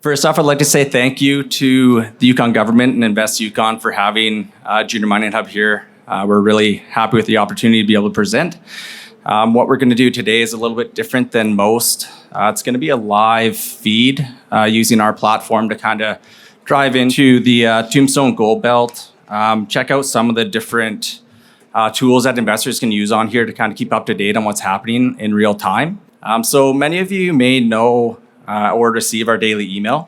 First off, I'd like to say thank you to the Yukon government and Invest Yukon for having Junior Mining Hub here. We're really happy with the opportunity to be able to present. What we're going to do today is a little bit different than most. It's going to be a live feed using our platform to kind of drive into the Tombstone Gold Belt, check out some of the different tools that investors can use on here to kind of keep up to date on what's happening in real time. So many of you may know or receive our daily email.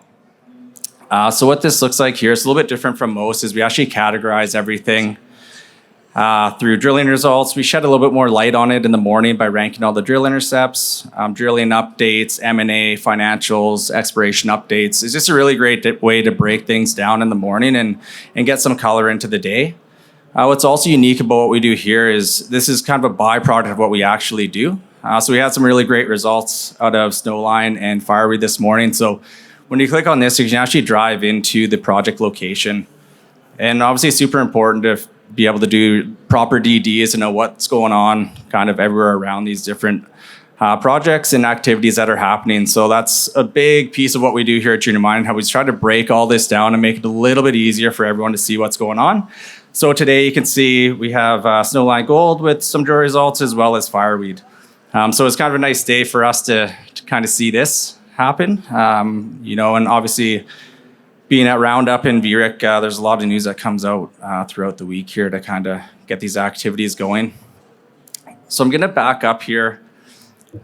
So what this looks like here is a little bit different from most, is we actually categorize everything through drilling results. We shed a little bit more light on it in the morning by ranking all the drill intercepts, drilling updates, M&A, financials, exploration updates. It's just a really great way to break things down in the morning and get some color into the day. What's also unique about what we do here is this is kind of a byproduct of what we actually do. So we had some really great results out of Snowline and Fireweed this morning. So when you click on this, you can actually drive into the project location. And obviously it's super important to be able to do proper DDs and know what's going on kind of everywhere around these different projects and activities that are happening. So that's a big piece of what we do here at Junior Mining Hub. We try to break all this down and make it a little bit easier for everyone to see what's going on. So today you can see we have Snowline Gold with some drill results as well as Fireweed. So it's kind of a nice day for us to kind of see this happen. And obviously being at Roundup and VRIC, there's a lot of news that comes out throughout the week here to kind of get these activities going. So I'm going to back up here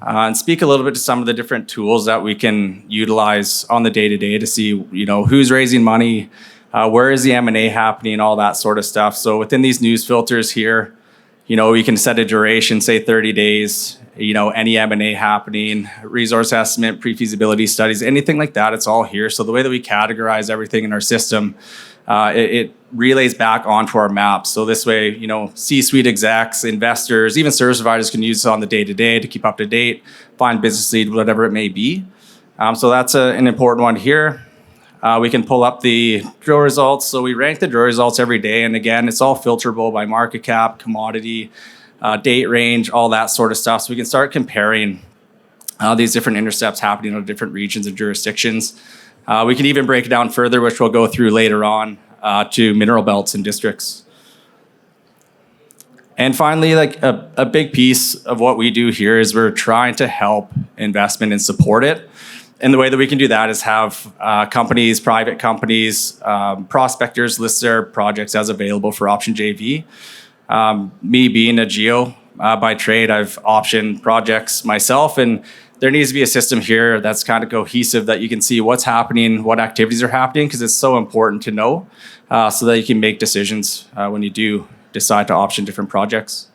and speak a little bit to some of the different tools that we can utilize on the day-to-day to see, who's raising money, where is the M&A happening, all that sort of stuff. So within these news filters here, we can set a duration, say 30 days, any M&A happening, resource estimate, pre-feasibility studies, anything like that, it's all here. So the way that we categorize everything in our system, it relays back onto our maps. So this way, C-suite execs, investors, even service providers can use it on the day-to-day to keep up to date, find business lead, whatever it may be. So that's an important one here. We can pull up the drill results. So we rank the drill results every day. And again, it's all filterable by market cap, commodity, date range, all that sort of stuff. So we can start comparing these different intercepts happening in different regions and jurisdictions. We can even break it down further, which we'll go through later on, to mineral belts and districts. And finally, a big piece of what we do here is we're trying to help investment and support it. And the way that we can do that is have companies, private companies, prospectors list their projects as available for option JV. Me being a geo by trade, I've optioned projects myself, and there needs to be a system here that's kind of cohesive that you can see what's happening, what activities are happening, because it's so important to know so that you can make decisions when you do decide to option different projects.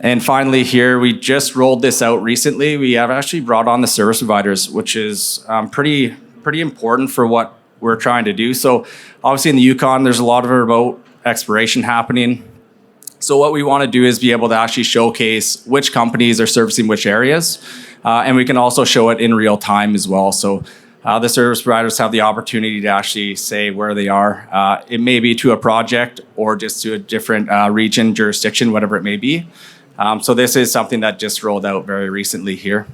And finally here, we just rolled this out recently. We have actually brought on the service providers, which is pretty important for what we're trying to do. So obviously in the Yukon, there's a lot of remote exploration happening. So what we want to do is be able to actually showcase which companies are servicing which areas. And we can also show it in real time as well. So the service providers have the opportunity to actually say where they are. It may be to a project or just to a different region, jurisdiction, whatever it may be. So this is something that just rolled out very recently here.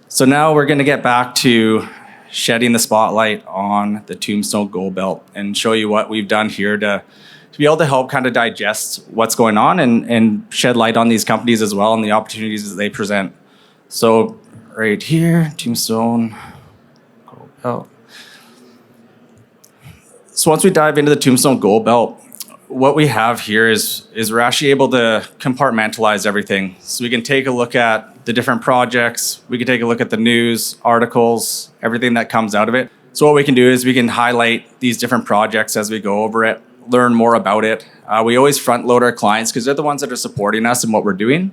So now we're going to get back to shedding the spotlight on the Tombstone Gold Belt and show you what we've done here to be able to help kind of digest what's going on and shed light on these companies as well and the opportunities that they present. So right here, Tombstone Gold Belt. So once we dive into the Tombstone Gold Belt, what we have here is we're actually able to compartmentalize everything. So we can take a look at the different projects. We can take a look at the news, articles, everything that comes out of it. So what we can do is we can highlight these different projects as we go over it, learn more about it. We always front load our clients because they're the ones that are supporting us in what we're doing.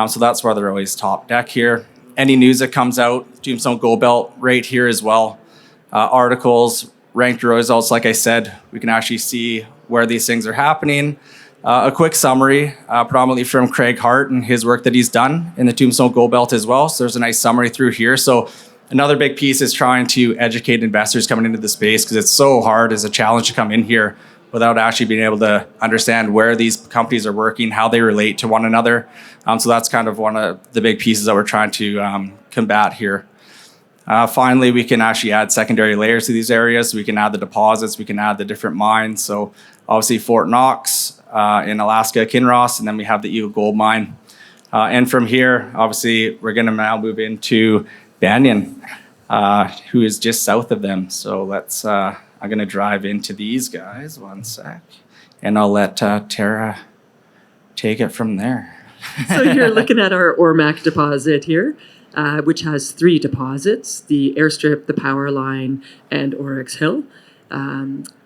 So that's why they're always top deck here. Any news that comes out, Tombstone Gold Belt right here as well. Articles, ranked results, like I said, we can actually see where these things are happening. A quick summary, predominantly from Craig Hart and his work that he's done in the Tombstone Gold Belt as well. So there's a nice summary through here. So another big piece is trying to educate investors coming into the space because it's so hard as a challenge to come in here without actually being able to understand where these companies are working, how they relate to one another. So that's kind of one of the big pieces that we're trying to combat here. Finally, we can actually add secondary layers to these areas. We can add the deposits, we can add the different mines. So obviously Fort Knox in Alaska, Kinross, and then we have the Eagle Gold Mine. And from here, obviously, we're going to now move into Banyan, who is just south of them. So let's, I'm going to drive into these guys, one sec, and I'll let Tara take it from there. So you're looking at our Ormac deposit here, which has 3 deposits, the airstrip, the power line, and Onyx Hill.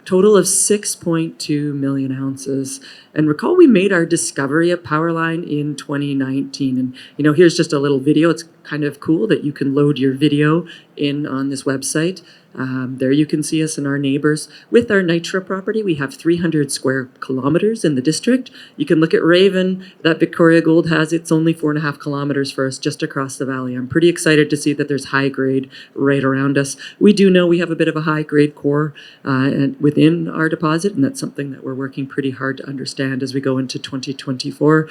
Total of 6.2 million ounces. And recall we made our discovery at Powerline in 2019. And, here's just a little video. It's kind of cool that you can load your video in on this website. There you can see us and our neighbors. With our Nitra property, we have 300 square kilometers in the district. You can look at Raven, that Victoria Gold has. It's only 4.5 kilometers for us just across the valley. I'm pretty excited to see that there's high grade right around us. We do know we have a bit of a high grade core within our deposit, and that's something that we're working pretty hard to understand as we go into 2024.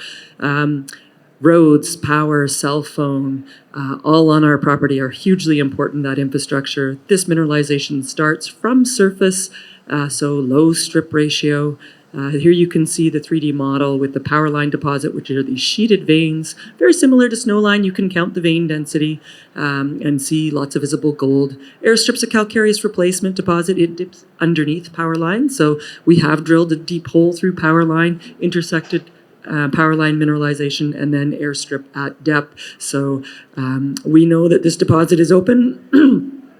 Roads, power, cell phone, all on our property are hugely important, that infrastructure. This mineralization starts from surface, so low strip ratio. Here you can see the 3D model with the power line deposit, which are these sheeted veins. Very similar to Snowline, you can count the vein density and see lots of visible gold. Airstrip's a calcareous replacement deposit. It dips underneath power line. So we have drilled a deep hole through power line, intersected power line mineralization, and then airstrip at depth. So we know that this deposit is open.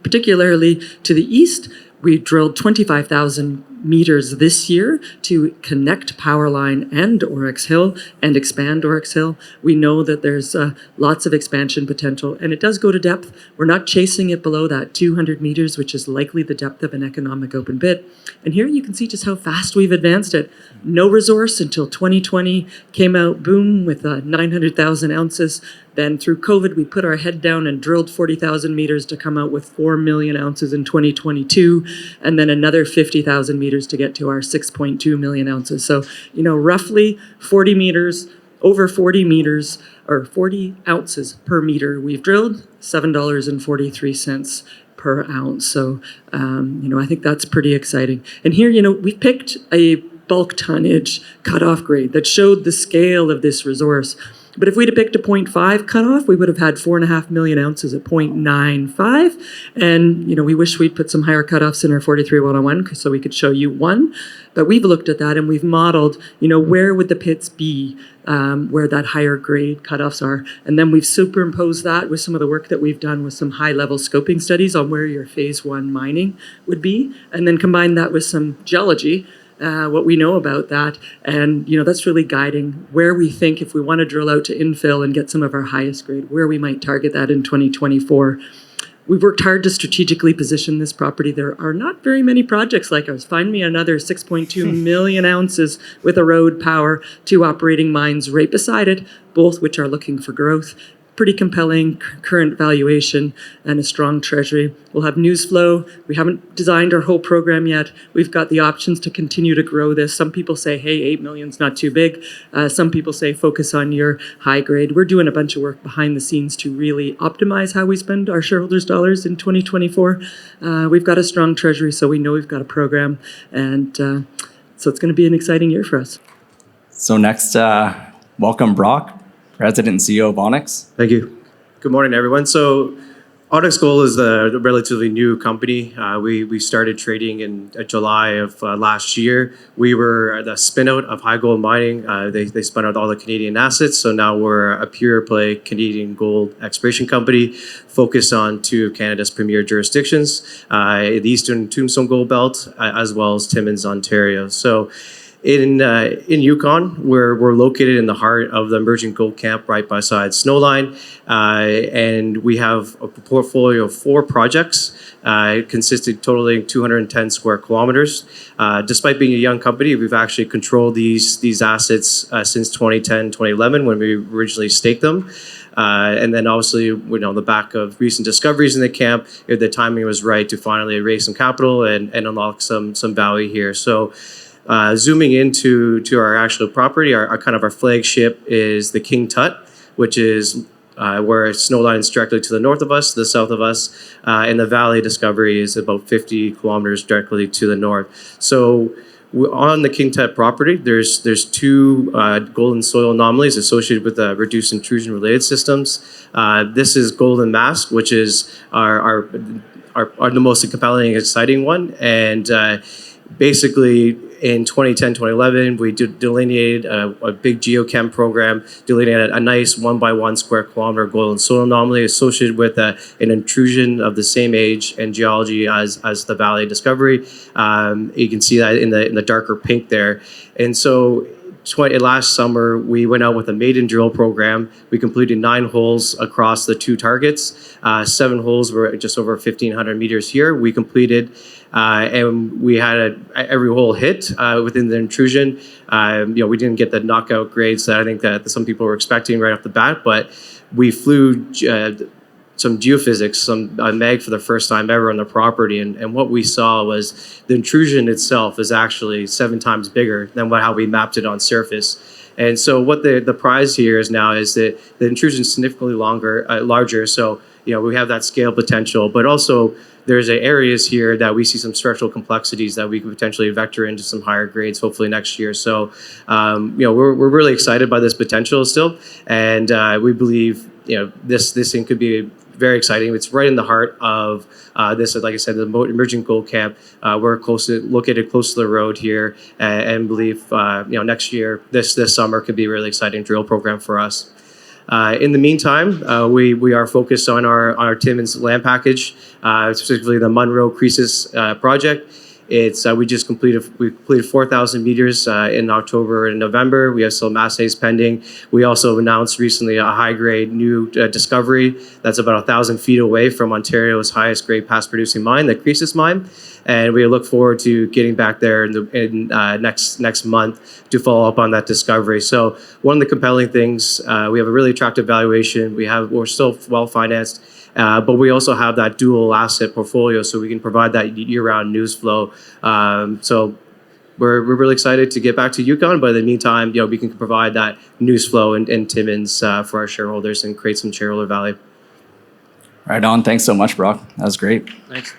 Particularly to the east, we drilled 25,000 meters this year to connect Powerline and Onyx Hill and expand Onyx Hill. We know that there's lots of expansion potential, and it does go to depth. We're not chasing it below that 200 meters, which is likely the depth of an economic open pit. And here you can see just how fast we've advanced it. No resource until 2020 came out, boom, with 900,000 ounces. Then through COVID, we put our head down and drilled 40,000 meters to come out with 4 million ounces in 2022, and then another 50,000 meters to get to our 6.2 million ounces. So, roughly 40 meters, over 40 meters, or 40 ounces per meter we've drilled, $7.43 per ounce. So, I think that's pretty exciting. And here, we've picked a bulk tonnage cutoff grade that showed the scale of this resource. But if we'd have picked a 0.5 cutoff, we would have had 4.5 million ounces at 0.95. And, we wish we'd put some higher cutoffs in our 43-101 so we could show you 1. But we've looked at that and we've modeled, where would the pits be where that higher grade cutoffs are. And then we've superimposed that with some of the work that we've done with some high-level scoping studies on where your phase 1 mining would be. And then combine that with some geology, what we know about that. And, that's really guiding where we think if we want to drill out to infill and get some of our highest grade, where we might target that in 2024. We've worked hard to strategically position this property. There are not very many projects like ours. Find me another 6.2 million ounces with a road, power, 2 operating mines right beside it, both which are looking for growth. Pretty compelling current valuation and a strong treasury. We'll have news flow. We haven't designed our whole program yet. We've got the options to continue to grow this. Some people say, hey, 8 million's not too big. Some people say focus on your high grade. We're doing a bunch of work behind the scenes to really optimize how we spend our shareholders' dollars in 2024. We've got a strong treasury, so we know we've got a program. And so it's going to be an exciting year for us. So next, welcome Brock, President and CEO of Onyx. Thank you. Good morning, everyone. So Onyx Gold is a relatively new company. We started trading in July of last year. We were the spin-out of High Gold Mining. They spun out all the Canadian assets, so now we're a pure-play Canadian gold exploration company focused on 2 of Canada's premier jurisdictions, the Eastern Tombstone Gold Belt, as well as Timmins, Ontario. So in Yukon, we're located in the heart of the emerging gold camp right beside Snowline, and we have a portfolio of 4 projects consisting totaling 210 square kilometers. Despite being a young company, we've actually controlled these assets since 2010, 2011 when we originally staked them. And then obviously, on the back of recent discoveries in the camp, the timing was right to finally raise some capital and unlock some value here. So zooming into our actual property, our flagship is the King Tut, which is where Snowline is directly to the north of us, to the south of us, and the Valley discovery is about 50 kilometers directly to the north. So on the King Tut property, there's two golden soil anomalies associated with reduced intrusion related systems. This is Golden Mask, which is our the most compelling and exciting one. And basically, in 2010, 2011, we delineated a big geochem program, delineated a nice 1 by 1 square kilometer golden soil anomaly associated with an intrusion of the same age and geology as the Valley discovery. You can see that in the darker pink there. And so last summer, we went out with a maiden drill program. We completed 9 holes across the 2 targets. 7 holes were just over 1,500 meters here. We completed, and we had every hole hit within the intrusion. We didn't get the knockout grades that I think that some people were expecting right off the bat, but we flew some geophysics, some mag for the first time ever on the property, and what we saw was the intrusion itself is actually 7 times bigger than how we mapped it on surface. And so what the prize here is now is that the intrusion is significantly larger. So we have that scale potential, but also there's areas here that we see some structural complexities that we could potentially vector into some higher grades hopefully next year. So we're really excited by this potential still, and we believe this thing could be very exciting. It's right in the heart of this, like I said, the emerging gold camp. We're located close to the road here, and believe next year, this summer could be a really exciting drill program for us. In the meantime, we are focused on our Timmins land package, specifically the Munro Croesus project. We completed 4,000 meters in October and November. We have some assays pending. We also announced recently a high-grade new discovery that's about 1,000 feet away from Ontario's highest-grade past-producing mine, the Croesus mine. And we look forward to getting back there in next month to follow up on that discovery. So one of the compelling things, we have a really attractive valuation. We're still well-financed. But we also have that dual asset portfolio, so we can provide that year-round news flow. So we're really excited to get back to Yukon, but in the meantime, we can provide that news flow in Timmins for our shareholders and create some shareholder value. Right on. Thanks so much, Brock. That was great. Thanks.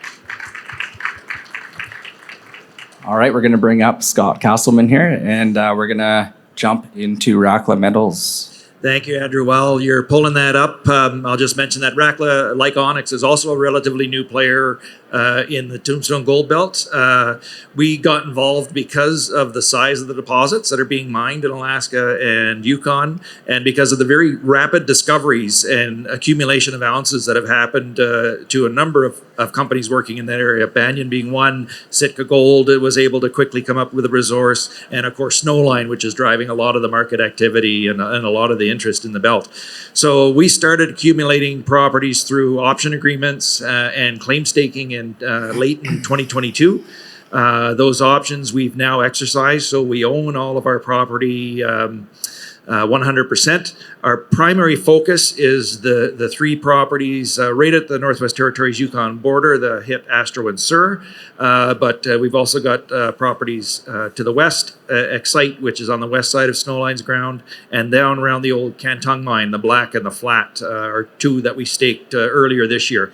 All right, we're going to bring up Scott Castleman here, and we're going to jump into Rackla Metals. Thank you, Andrew. While you're pulling that up, I'll just mention that Rackla, like Onyx, is also a relatively new player in the Tombstone Gold Belt. We got involved because of the size of the deposits that are being mined in Alaska and Yukon, and because of the very rapid discoveries and accumulation of ounces that have happened to a number of companies working in that area. Banyan being one, Sitka Gold was able to quickly come up with a resource, and of course Snowline, which is driving a lot of the market activity and a lot of the interest in the belt. So we started accumulating properties through option agreements and claim staking in late in 2022. Those options we've now exercised, so we own all of our property 100%. Our primary focus is the 3 properties right at the Northwest Territories Yukon border, the Hit, Astro, and Sur. But we've also got properties to the west, Excite, which is on the west side of Snowline's ground, and down around the old Cantong mine, the Black and the Flat are 2 that we staked earlier this year.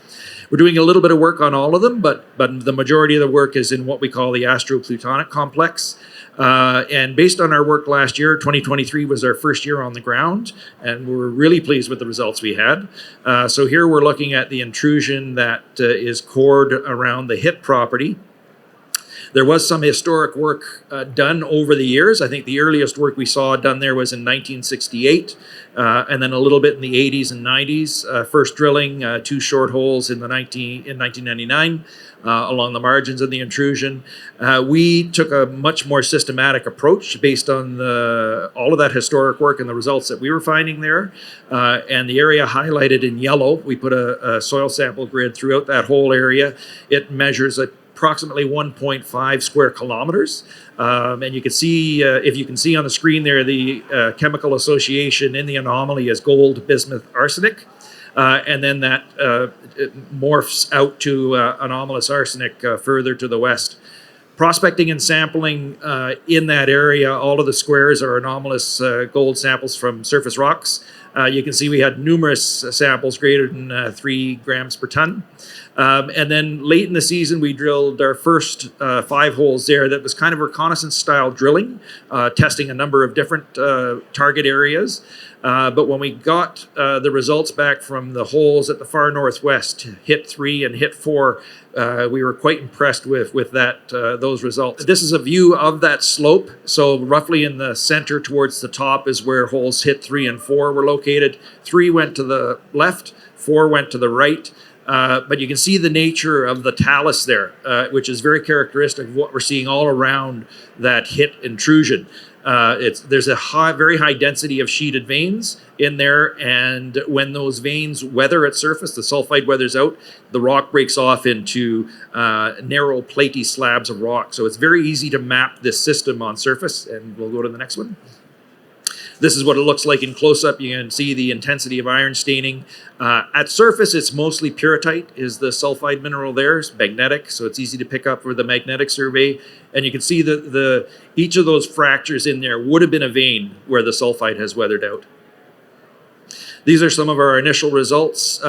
We're doing a little bit of work on all of them, but the majority of the work is in what we call the Astro-Plutonic Complex. And based on our work last year, 2023 was our first year on the ground, and we're really pleased with the results we had. So here we're looking at the intrusion that is cored around the Hit property. There was some historic work done over the years. I think the earliest work we saw done there was in 1968, and then a little bit in the 80s and 90s. First drilling 2 short holes in 1999 along the margins of the intrusion. We took a much more systematic approach based on all of that historic work and the results that we were finding there. And the area highlighted in yellow, we put a soil sample grid throughout that whole area. It measures approximately 1.5 square kilometers. And you can see, if you can see on the screen there, the chemical association in the anomaly is gold, bismuth, arsenic. And then that morphs out to anomalous arsenic further to the west. Prospecting and sampling in that area, all of the squares are anomalous gold samples from surface rocks. You can see we had numerous samples greater than 3 grams per ton. And then late in the season, we drilled our first 5 holes there. That was kind of reconnaissance style drilling, testing a number of different target areas. But when we got the results back from the holes at the far northwest, hit 3 and hit 4, we were quite impressed with those results. This is a view of that slope. So roughly in the center towards the top is where holes hit 3 and 4 were located. 3 went to the left, 4 went to the right. But you can see the nature of the talus there, which is very characteristic of what we're seeing all around that hit intrusion. There's a very high density of sheeted veins in there, and when those veins weather at surface, the sulfide weathers out, the rock breaks off into narrow platy slabs of rock. So it's very easy to map this system on surface, and we'll go to the next one. This is what it looks like in close-up. You can see the intensity of iron staining. At surface, it's mostly pyrrhotite, is the sulfide mineral there. It's magnetic, so it's easy to pick up with the magnetic survey. And you can see that each of those fractures in there would have been a vein where the sulfide has weathered out. These are some of our initial results.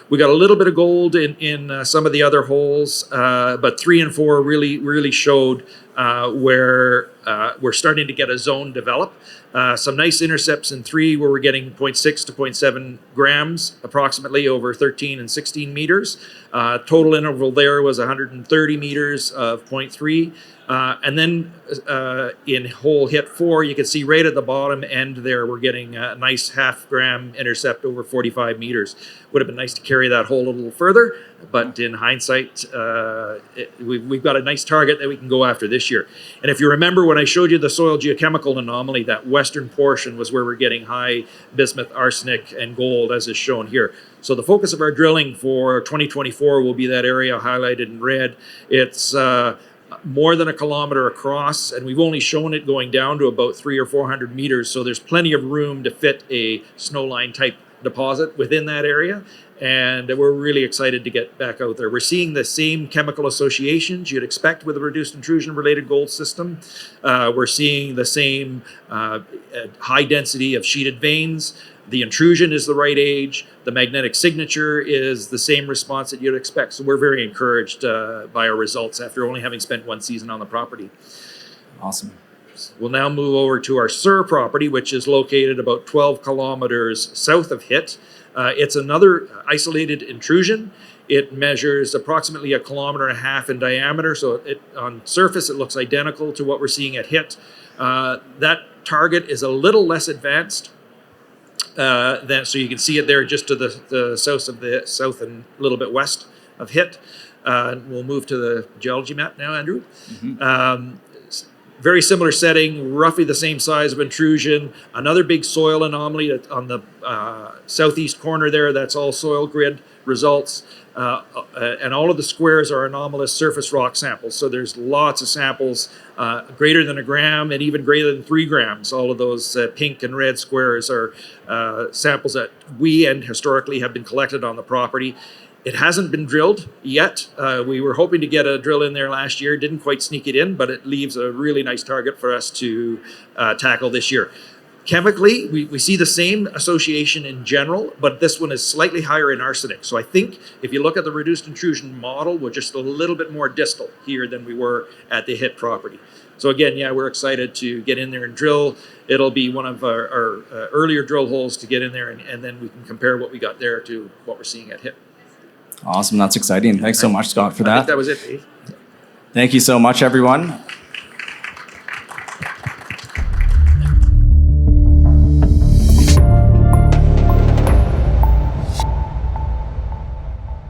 We got a little bit of gold in some of the other holes, but 3 and 4 really showed where we're starting to get a zone develop. Some nice intercepts in 3 where we're getting 0.6 to 0.7 grams approximately over 13 and 16 meters. Total interval there was 130 meters of 0.3. And then in hole hit 4, you can see right at the bottom end there, we're getting a nice half-gram intercept over 45 meters. Would have been nice to carry that hole a little further, but in hindsight, we've got a nice target that we can go after this year. And if you remember when I showed you the soil geochemical anomaly, that western portion was where we're getting high bismuth, arsenic, and gold, as is shown here. So the focus of our drilling for 2024 will be that area highlighted in red. It's more than a kilometer across, and we've only shown it going down to about 300 or 400 meters. So there's plenty of room to fit a snowline type deposit within that area. And we're really excited to get back out there. We're seeing the same chemical associations you'd expect with a reduced intrusion related gold system. We're seeing the same high density of sheeted veins. The intrusion is the right age. The magnetic signature is the same response that you'd expect. So we're very encouraged by our results after only having spent 1 season on the property. Awesome. We'll now move over to our SUR property, which is located about 12 kilometers south of HIT. It's another isolated intrusion. It measures approximately 1.5 kilometers in diameter. So on surface, it looks identical to what we're seeing at HIT. That target is a little less advanced. So you can see it there just to the south and a little bit west of HIT. We'll move to the geology map now, Andrew. Mm-hmm. Very similar setting, roughly the same size of intrusion. Another big soil anomaly on the southeast corner there. That's all soil grid results. And all of the squares are anomalous surface rock samples. So there's lots of samples greater than 1 gram and even greater than 3 grams. All of those pink and red squares are samples that we and historically have been collected on the property. It hasn't been drilled yet. We were hoping to get a drill in there last year. Didn't quite sneak it in, but it leaves a really nice target for us to tackle this year. Chemically, we see the same association in general, but this one is slightly higher in arsenic. So I think if you look at the reduced intrusion model, we're just a little bit more distal here than we were at the HIT property. So again, yeah, we're excited to get in there and drill. It'll be one of our earlier drill holes to get in there, and then we can compare what we got there to what we're seeing at HIT. Awesome. That's exciting. Thanks so much, Scott, for that. I think that was it, Dave. Thank you so much, everyone.